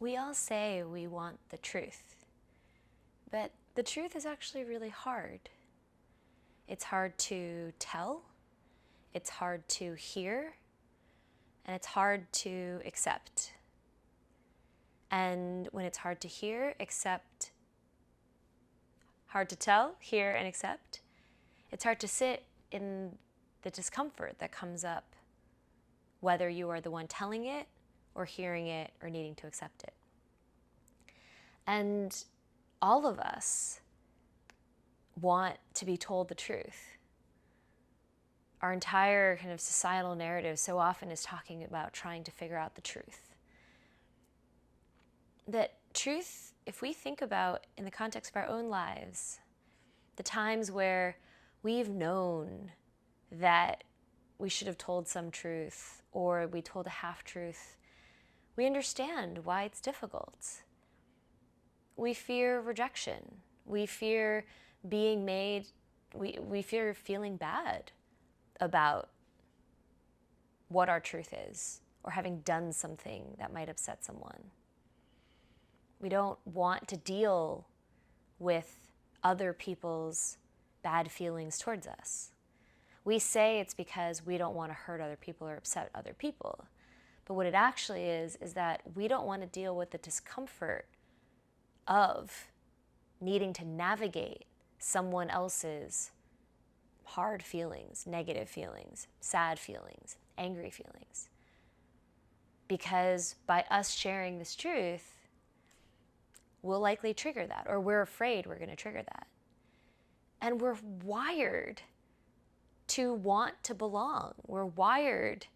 We all say we want the truth, but the truth is actually really hard. It's hard to tell, it's hard to hear, and it's hard to accept. And when it's hard to hear, accept, hard to tell, hear, and accept, it's hard to sit in the discomfort that comes up, whether you are the one telling it or hearing it or needing to accept it. And all of us want to be told the truth. Our entire kind of societal narrative so often is talking about trying to figure out the truth. That truth, if we think about in the context of our own lives, the times where we've known that we should have told some truth or we told a half-truth, we understand why it's difficult. We fear rejection. We fear being made, we fear feeling bad about what our truth is or having done something that might upset someone. We don't want to deal with other people's bad feelings towards us. We say it's because we don't want to hurt other people or upset other people. But what it actually is that we don't want to deal with the discomfort of needing to navigate someone else's hard feelings, negative feelings, sad feelings, angry feelings. Because by us sharing this truth, we'll likely trigger that, or we're afraid we're going to trigger that. And we're wired to want to belong. We're wired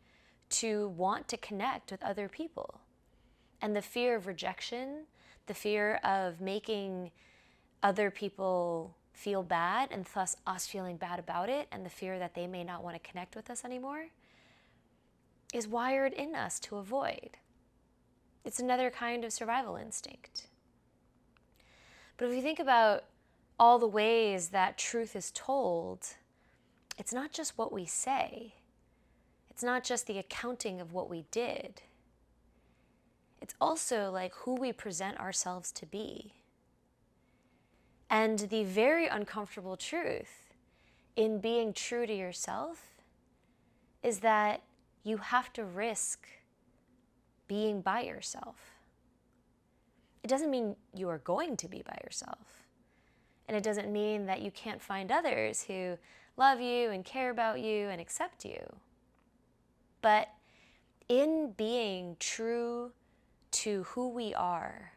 to want to connect with other people. And the fear of rejection, the fear of making other people feel bad and thus us feeling bad about it, and the fear that they may not want to connect with us anymore, is wired in us to avoid. It's another kind of survival instinct. But if we think about all the ways that truth is told, it's not just what we say. It's not just the accounting of what we did. It's also like who we present ourselves to be. And the very uncomfortable truth in being true to yourself is that you have to risk being by yourself. It doesn't mean you are going to be by yourself. And it doesn't mean that you can't find others who love you and care about you and accept you. But in being true to who we are,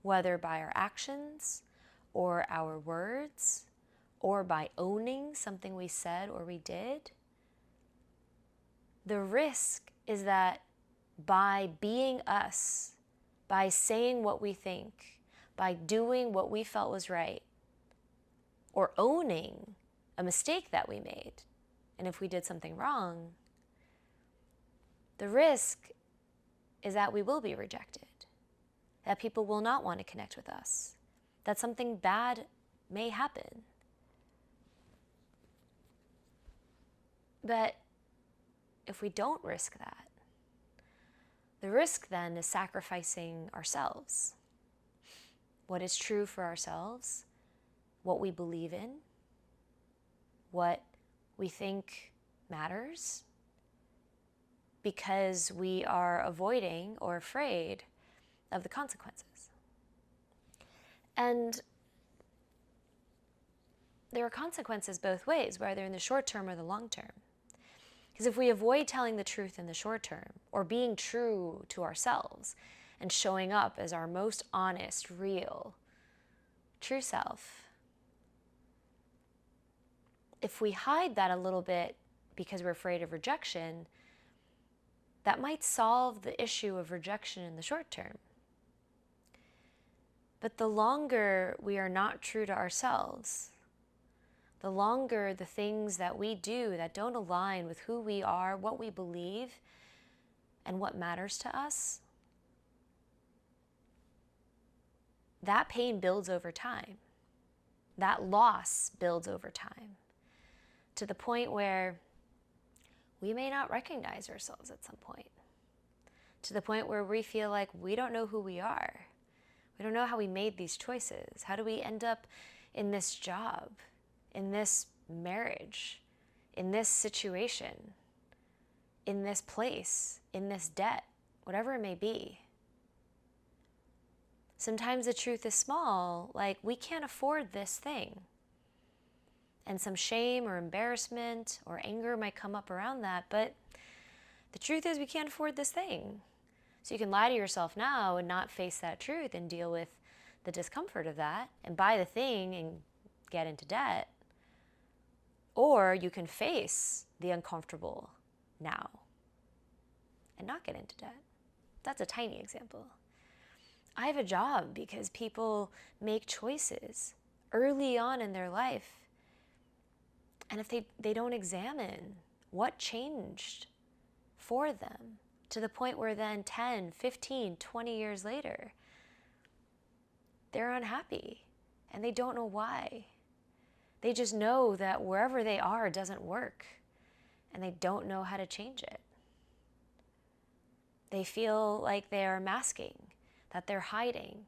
whether by our actions or our words, or by owning something we said or we did, the risk is that by being us, by saying what we think, by doing what we felt was right, or owning a mistake that we made, and if we did something wrong, the risk is that we will be rejected, that people will not want to connect with us, that something bad may happen. But if we don't risk that, the risk then is sacrificing ourselves. What is true for ourselves, what we believe in, what we think matters, because we are avoiding or afraid of the consequences. And there are consequences both ways, whether in the short term or the long term. Because if we avoid telling the truth in the short term, or being true to ourselves and showing up as our most honest, real, true self, if we hide that a little bit because we're afraid of rejection, that might solve the issue of rejection in the short term. But the longer we are not true to ourselves, the longer the things that we do that don't align with who we are, what we believe, and what matters to us, that pain builds over time. That loss builds over time, to the point where we may not recognize ourselves at some point. to the point where we feel like we don't know who we are. We don't know how we made these choices. How do we end up in this job, in this marriage, in this situation, in this place, in this debt, whatever it may be? Sometimes the truth is small, like we can't afford this thing. And some shame or embarrassment or anger might come up around that, but the truth is we can't afford this thing. So you can lie to yourself now and not face that truth and deal with the discomfort of that and buy the thing and get into debt. Or you can face the uncomfortable now and not get into debt. That's a tiny example. I have a job because people make choices early on in their life. And if they don't examine what changed for them to the point where then 10, 15, 20 years later, they're unhappy and they don't know why. They just know that wherever they are doesn't work and they don't know how to change it. They feel like they are masking, that they're hiding,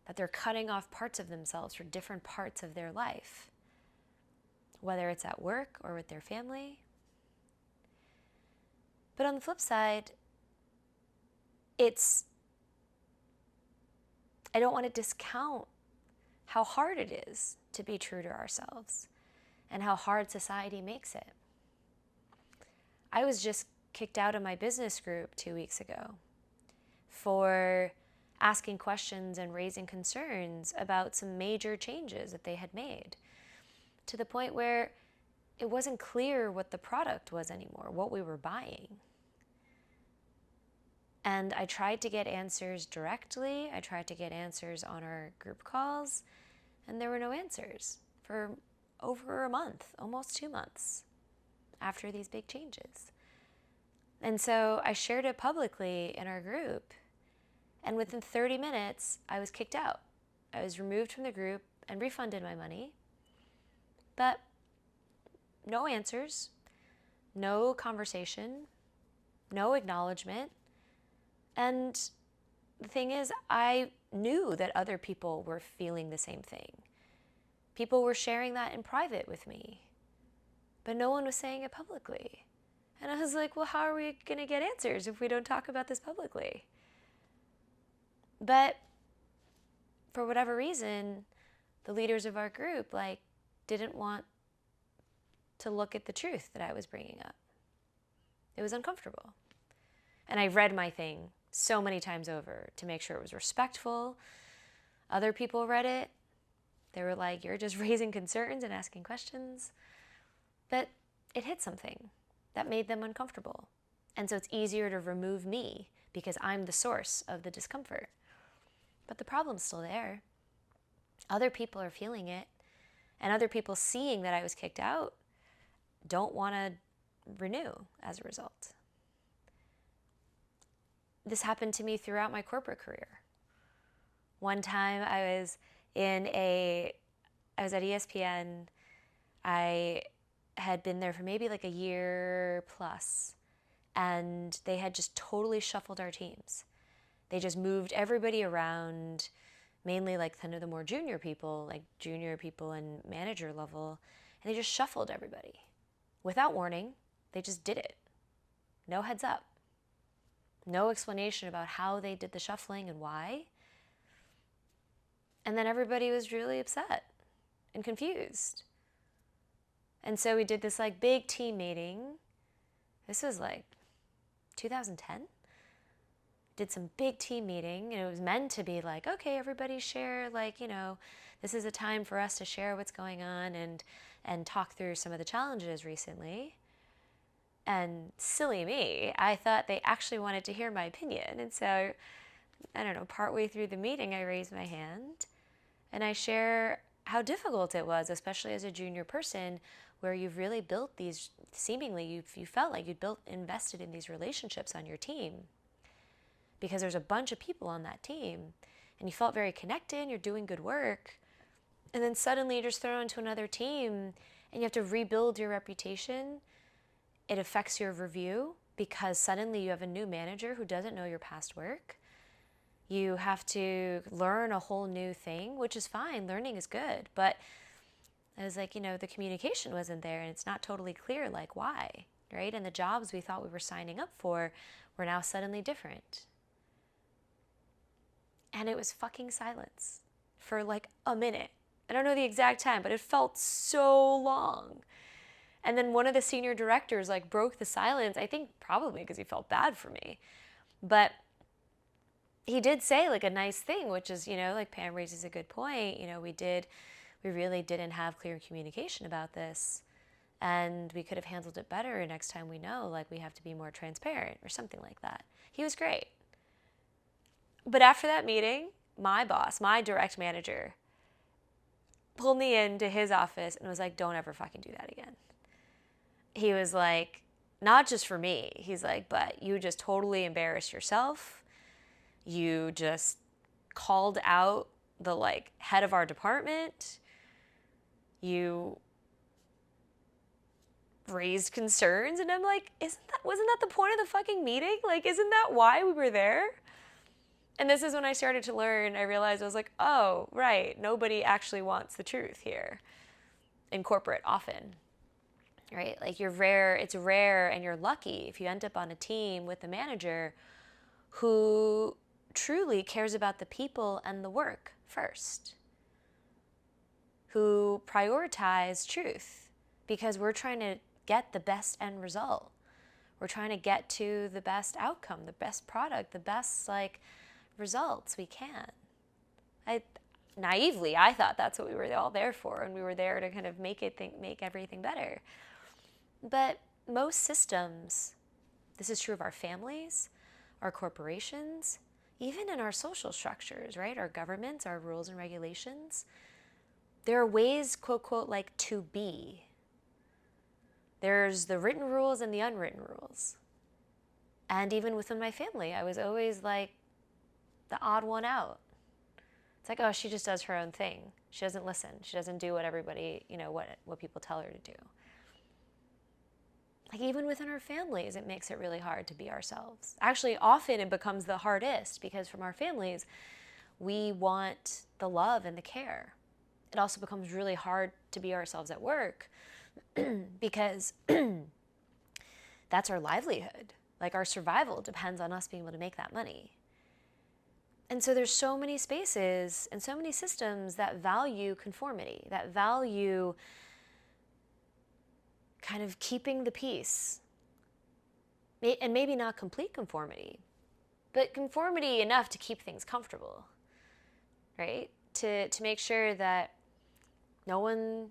that they're cutting off parts of themselves for different parts of their life, whether it's at work or with their family. But on the flip side, I don't want to discount how hard it is to be true to ourselves and how hard society makes it. I was just kicked out of my business group 2 weeks ago for asking questions and raising concerns about some major changes that they had made, to the point where it wasn't clear what the product was anymore, what we were buying. And I tried to get answers directly. I tried to get answers on our group calls, and there were no answers for over a month, almost 2 months after these big changes. And so I shared it publicly in our group, and within 30 minutes, I was kicked out. I was removed from the group and refunded my money, but no answers, no conversation, no acknowledgement. And the thing is, I knew that other people were feeling the same thing. People were sharing that in private with me, but no one was saying it publicly. And I was like, well, how are we going to get answers if we don't talk about this publicly? But for whatever reason, the leaders of our group didn't want to look at the truth that I was bringing up. It was uncomfortable. And I read my thing so many times over to make sure it was respectful. Other people read it. They were like, you're just raising concerns and asking questions. But it hit something that made them uncomfortable. And so it's easier to remove me because I'm the source of the discomfort. But the problem's still there. Other people are feeling it. And other people seeing that I was kicked out don't want to renew as a result. This happened to me throughout my corporate career. One time I was at ESPN. I had been there for maybe a year plus, and they had just totally shuffled our teams. They just moved everybody around, mainly kind of the more junior people and manager level, and they just shuffled everybody. Without warning, they just did it. No heads up. No explanation about how they did the shuffling and why. And then everybody was really upset and confused. And so we did this big team meeting. This was 2010. Did some big team meeting, and it was meant to be okay, everybody share, this is a time for us to share what's going on and talk through some of the challenges recently. And silly me, I thought they actually wanted to hear my opinion. And so, I don't know, partway through the meeting, I raised my hand and I share how difficult it was, especially as a junior person, where you've really built these, seemingly you felt like you'd invested in these relationships on your team, because there's a bunch of people on that team and you felt very connected, you're doing good work, and then suddenly you're just thrown into another team and you have to rebuild your reputation. It affects your review. because suddenly you have a new manager who doesn't know your past work. You have to learn a whole new thing, which is fine. Learning is good. But it was like, the communication wasn't there, and it's not totally clear, like, why, right? And the jobs we thought we were signing up for were now suddenly different. And it was fucking silence for like a minute. I don't know the exact time, but it felt so long. And then one of the senior directors like broke the silence, I think probably because he felt bad for me. But he did say like a nice thing, which is, like Pam raises a good point. We really didn't have clear communication about this. And we could have handled it better next time we know, like we have to be more transparent or something like that. He was great. But after that meeting, my boss, my direct manager, pulled me into his office and was like, don't ever fucking do that again. He was like, not just for me. He's like, but you just totally embarrassed yourself. You just called out the like head of our department. You raised concerns. And I'm like, wasn't that the point of the fucking meeting? Like, isn't that why we were there? And this is when I started to learn, I realized I was like, oh, right, nobody actually wants the truth here in corporate often, right? Like it's rare and you're lucky if you end up on a team with a manager who truly cares about the people and the work first, who prioritize truth because we're trying to get the best end result. We're trying to get to the best outcome, the best product, the best results we can. Naively, I thought that's what we were all there for, and we were there to kind of make everything better. But most systems, this is true of our families, our corporations, even in our social structures, right? Our governments, our rules and regulations. There are ways, quote, quote, like to be. There's the written rules and the unwritten rules. And even within my family, I was always like the odd one out. It's like, oh, she just does her own thing. She doesn't listen. She doesn't do what everybody, what people tell her to do. Like even within our families, it makes it really hard to be ourselves. Actually, often it becomes the hardest because from our families, we want the love and the care. It also becomes really hard to be ourselves at work because that's our livelihood. Like our survival depends on us being able to make that money. And so there's so many spaces and so many systems that value conformity, that value kind of keeping the peace. And maybe not complete conformity, but conformity enough to keep things comfortable, right? To make sure that no one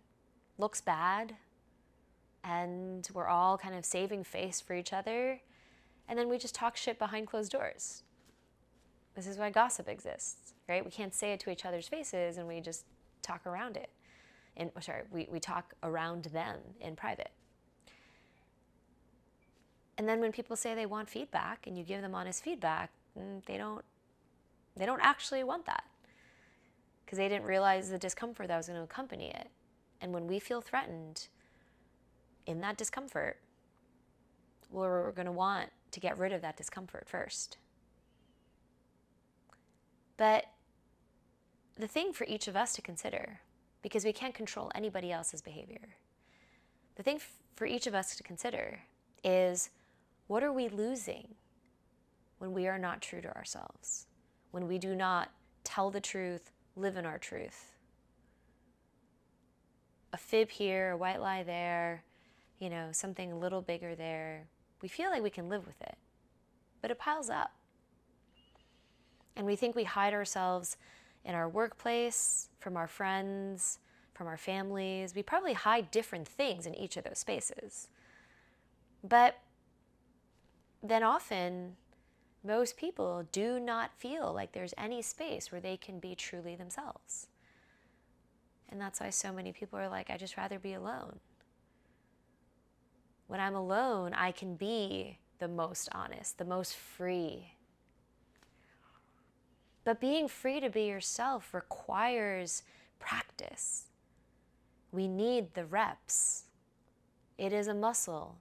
looks bad and we're all kind of saving face for each other. And then we just talk shit behind closed doors. This is why gossip exists, right? We can't say it to each other's faces and we just talk around it. We talk around them in private. And then when people say they want feedback and you give them honest feedback, they don't actually want that because they didn't realize the discomfort that was going to accompany it. And when we feel threatened in that discomfort, we're going to want to get rid of that discomfort first. But the thing for each of us to consider, because we can't control anybody else's behavior, the thing for each of us to consider is, what are we losing when we are not true to ourselves? When we do not tell the truth, live in our truth? A fib here, a white lie there, something a little bigger there. We feel like we can live with it, but it piles up. And we think we hide ourselves in our workplace, from our friends, from our families. We probably hide different things in each of those spaces. But then often, most people do not feel like there's any space where they can be truly themselves. And that's why so many people are like, I just rather be alone. When I'm alone, I can be the most honest, the most free. But being free to be yourself requires practice. We need the reps. It is a muscle.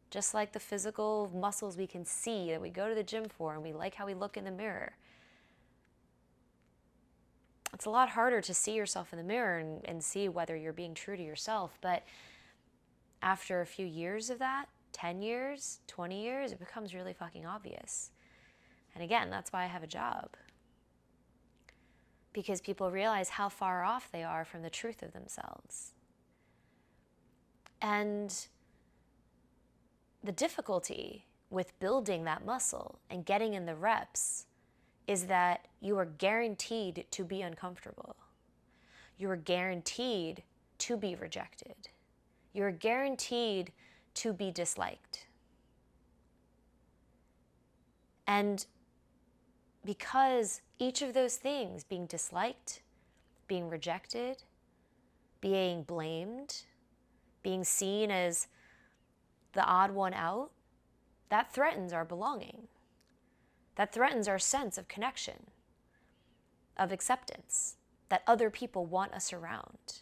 Just like the physical muscles we can see that we go to the gym for and we like how we look in the mirror. It's a lot harder to see yourself in the mirror and see whether you're being true to yourself. But after a few years of that, 10 years, 20 years, it becomes really fucking obvious. And again, that's why I have a job. Because people realize how far off they are from the truth of themselves. And the difficulty with building that muscle and getting in the reps is that you are guaranteed to be uncomfortable. You are guaranteed to be rejected. You are guaranteed to be disliked. And because each of those things, being disliked, being rejected, being blamed, being seen as the odd one out, that threatens our belonging. That threatens our sense of connection, of acceptance, that other people want us around.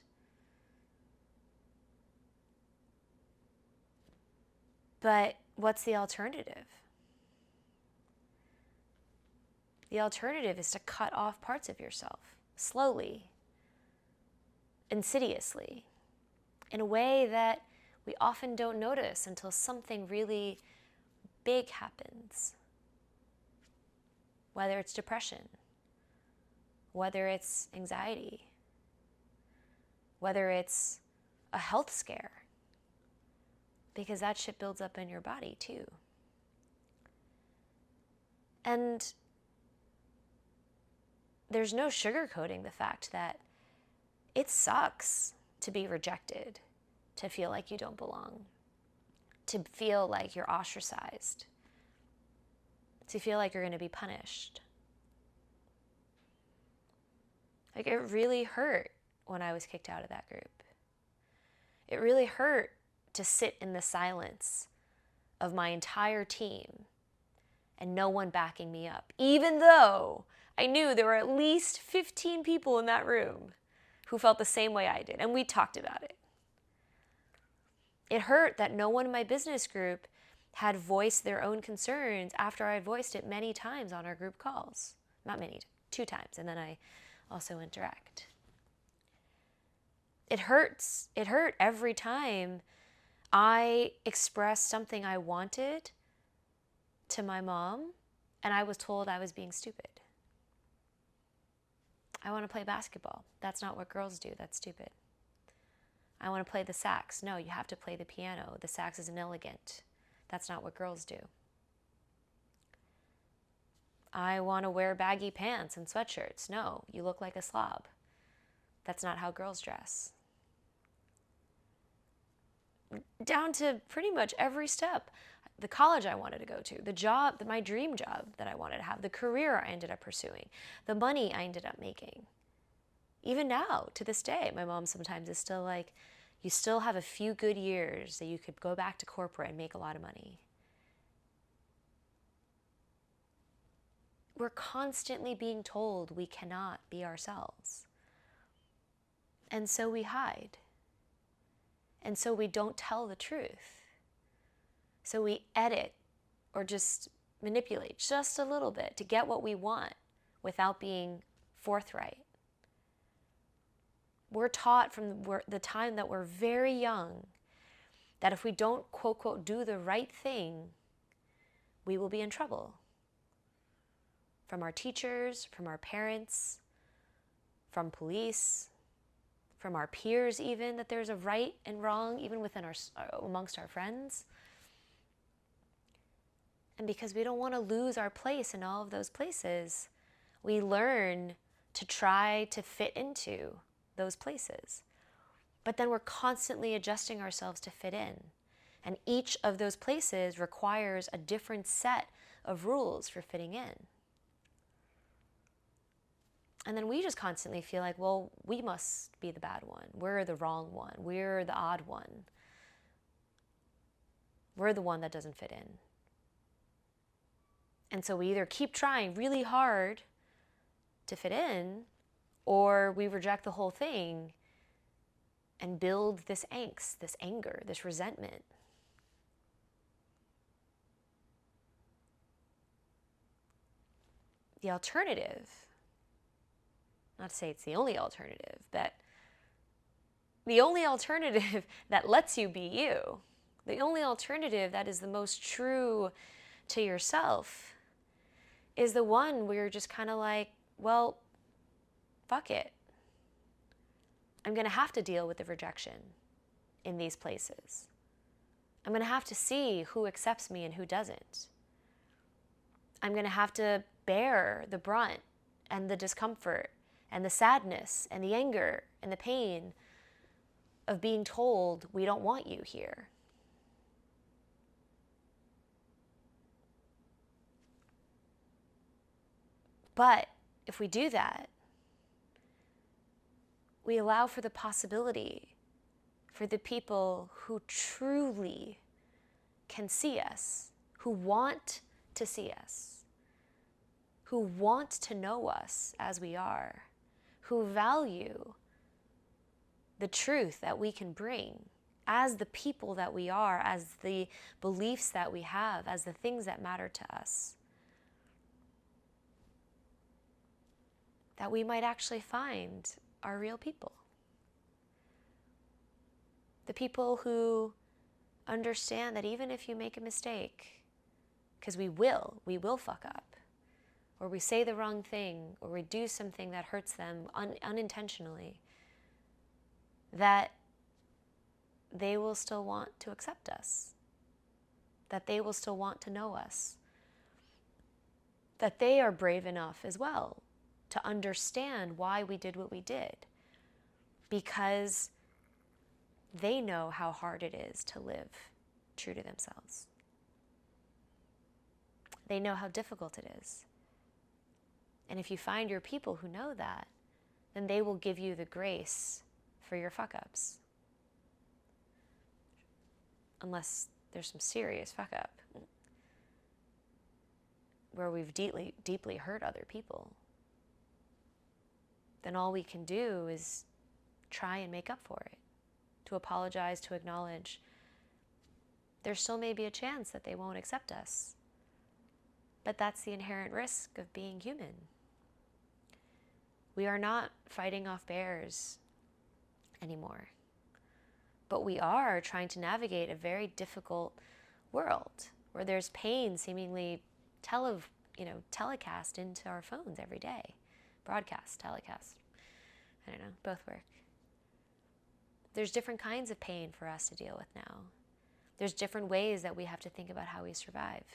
But what's the alternative? The alternative is to cut off parts of yourself, slowly, insidiously, in a way that we often don't notice until something really big happens. Whether it's depression, whether it's anxiety, whether it's a health scare, because that shit builds up in your body too. And there's no sugarcoating the fact that it sucks to be rejected, to feel like you don't belong, to feel like you're ostracized, to feel like you're going to be punished. Like, it really hurt when I was kicked out of that group. It really hurt to sit in the silence of my entire team and no one backing me up, even though I knew there were at least 15 people in that room who felt the same way I did, and we talked about it. It hurt that no one in my business group had voiced their own concerns after I had voiced it many times on our group calls. Not many, 2 times, and then I also interact. It hurts. It hurt every time I expressed something I wanted to my mom, and I was told I was being stupid. I want to play basketball. That's not what girls do. That's stupid. I want to play the sax. No, you have to play the piano. The sax is inelegant. That's not what girls do. I want to wear baggy pants and sweatshirts. No, you look like a slob. That's not how girls dress. Down to pretty much every step. The college I wanted to go to, the job, my dream job that I wanted to have, the career I ended up pursuing, the money I ended up making. Even now, to this day, my mom sometimes is still like, you still have a few good years that you could go back to corporate and make a lot of money. We're constantly being told we cannot be ourselves. And so we hide. And so we don't tell the truth. So we edit or just manipulate just a little bit to get what we want without being forthright. We're taught from the time that we're very young that if we don't, quote, quote, do the right thing, we will be in trouble. From our teachers, from our parents, from police, from our peers even, that there's a right and wrong even within amongst our friends. And because we don't want to lose our place in all of those places, we learn to try to fit into those places. But then we're constantly adjusting ourselves to fit in. And each of those places requires a different set of rules for fitting in. And then we just constantly feel like, well, we must be the bad one. We're the wrong one. We're the odd one. We're the one that doesn't fit in. And so we either keep trying really hard to fit in, or we reject the whole thing and build this angst, this anger, this resentment. the alternative, not to say it's the only alternative, but the only alternative that lets you be you, the only alternative that is the most true to yourself, is the one where you're just kind of like, well, fuck it. I'm going to have to deal with the rejection in these places. I'm going to have to see who accepts me and who doesn't. I'm going to have to bear the brunt and the discomfort and the sadness and the anger and the pain of being told we don't want you here. But if we do that, we allow for the possibility for the people who truly can see us, who want to see us, who want to know us as we are, who value the truth that we can bring as the people that we are, as the beliefs that we have, as the things that matter to us. That we might actually find our real people. The people who understand that even if you make a mistake, because we will fuck up, or we say the wrong thing, or we do something that hurts them unintentionally, that they will still want to accept us, that they will still want to know us, that they are brave enough as well to understand why we did what we did, because they know how hard it is to live true to themselves. They know how difficult it is. And if you find your people who know that, then they will give you the grace for your fuck-ups. Unless there's some serious fuck-up where we've deeply hurt other people. Then all we can do is try and make up for it, to apologize, to acknowledge there still may be a chance that they won't accept us. But that's the inherent risk of being human. We are not fighting off bears anymore, but we are trying to navigate a very difficult world where there's pain seemingly telecast into our phones every day. Broadcast, telecast, I don't know, both work. There's different kinds of pain for us to deal with now. There's different ways that we have to think about how we survive.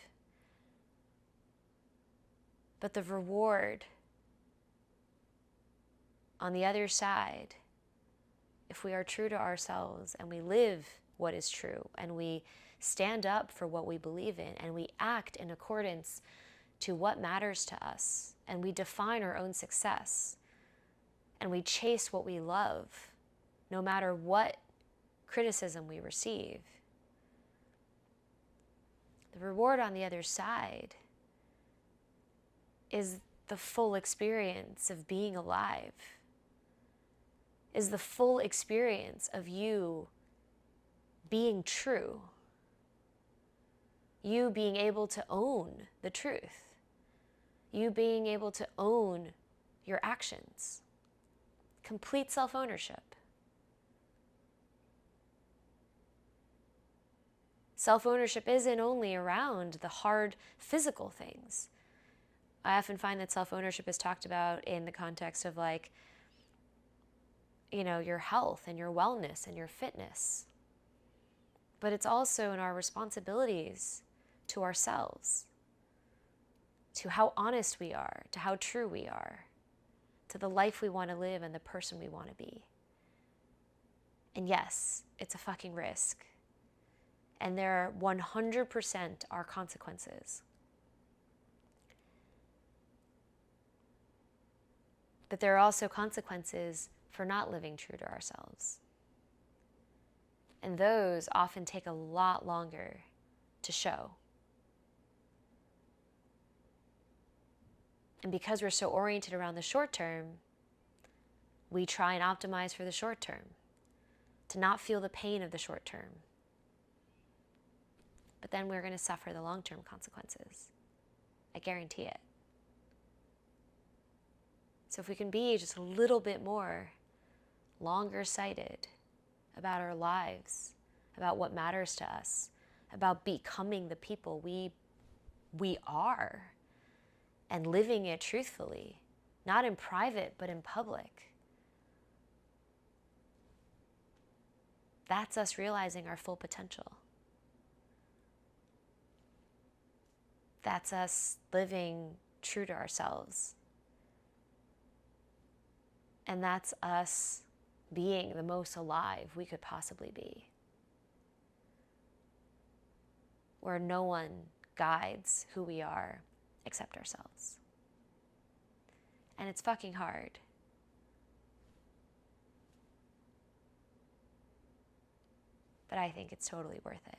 But the reward on the other side, if we are true to ourselves and we live what is true and we stand up for what we believe in and we act in accordance to what matters to us and we define our own success and we chase what we love, no matter what criticism we receive, the reward on the other side is the full experience of being alive, is the full experience of you being true, you being able to own the truth, you being able to own your actions, complete self-ownership. Self-ownership isn't only around the hard physical things. I often find that self-ownership is talked about in the context of your health and your wellness and your fitness. But it's also in our responsibilities to ourselves, to how honest we are, to how true we are, to the life we want to live and the person we want to be. And yes, it's a fucking risk. And there 100% are consequences. But there are also consequences for not living true to ourselves. And those often take a lot longer to show. And because we're so oriented around the short term, we try and optimize for the short term, to not feel the pain of the short term. But then we're going to suffer the long-term consequences. I guarantee it. So if we can be just a little bit more longer sighted about our lives, about what matters to us, about becoming the people we are, and living it truthfully, not in private, but in public. That's us realizing our full potential. That's us living true to ourselves. And that's us being the most alive we could possibly be. Where no one guides who we are except ourselves. And it's fucking hard. But I think it's totally worth it.